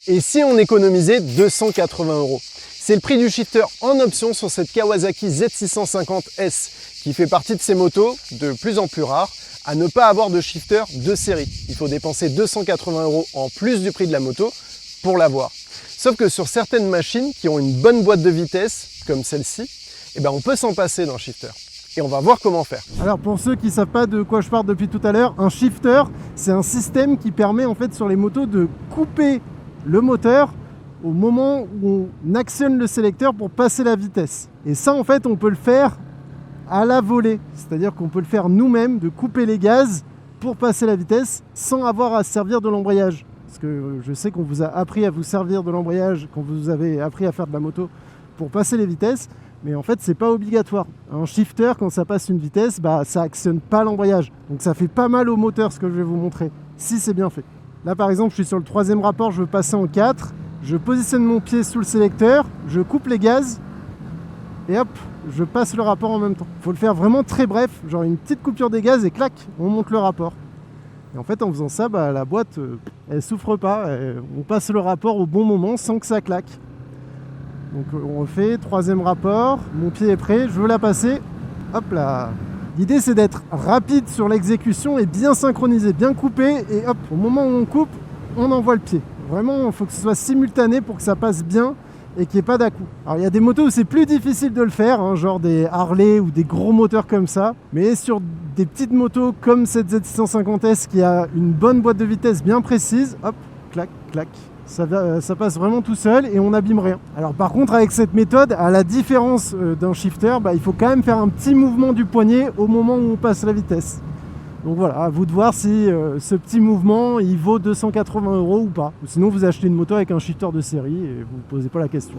Et si on économisait 280 €? C'est le prix du shifter en option sur cette Kawasaki Z650S qui fait partie de ces motos de plus en plus rares à ne pas avoir de shifter de série. Il faut dépenser 280 € en plus du prix de la moto pour l'avoir. Sauf que sur certaines machines qui ont une bonne boîte de vitesse, comme celle-ci, on peut s'en passer d'un shifter. Et on va voir comment faire. Alors pour ceux qui ne savent pas de quoi je parle depuis tout à l'heure, un shifter, c'est un système qui permet en fait sur les motos de couper le moteur au moment où on actionne le sélecteur pour passer la vitesse. Et ça en fait on peut le faire à la volée, c'est-à-dire qu'on peut le faire nous-mêmes, de couper les gaz pour passer la vitesse sans avoir à se servir de l'embrayage. Parce que je sais qu'on vous a appris à vous servir de l'embrayage quand vous avez appris à faire de la moto pour passer les vitesses, mais en fait c'est pas obligatoire. Un shifter, quand ça passe une vitesse, ça actionne pas l'embrayage. Donc ça fait pas mal au moteur ce que je vais vous montrer, si c'est bien fait. Là par exemple je suis sur le 3e rapport, je veux passer en 4, je positionne mon pied sous le sélecteur, je coupe les gaz et hop, je passe le rapport en même temps. Il faut le faire vraiment très bref, genre une petite coupure des gaz et clac, on monte le rapport. Et en fait en faisant ça, la boîte elle souffre pas, on passe le rapport au bon moment sans que ça claque. Donc on refait, 3e rapport, mon pied est prêt, je veux la passer, hop là. L'idée c'est d'être rapide sur l'exécution et bien synchronisé, bien coupé, et hop, au moment où on coupe, on envoie le pied. Vraiment, il faut que ce soit simultané pour que ça passe bien et qu'il n'y ait pas d'à-coups. Alors il y a des motos où c'est plus difficile de le faire, genre des Harley ou des gros moteurs comme ça, mais sur des petites motos comme cette Z650S qui a une bonne boîte de vitesse bien précise, hop, clac, clac. Ça passe vraiment tout seul et on n'abîme rien. Alors par contre avec cette méthode, à la différence d'un shifter, il faut quand même faire un petit mouvement du poignet au moment où on passe la vitesse. Donc voilà, à vous de voir si ce petit mouvement il vaut 280 € ou pas. Ou sinon vous achetez une moto avec un shifter de série et vous ne posez pas la question.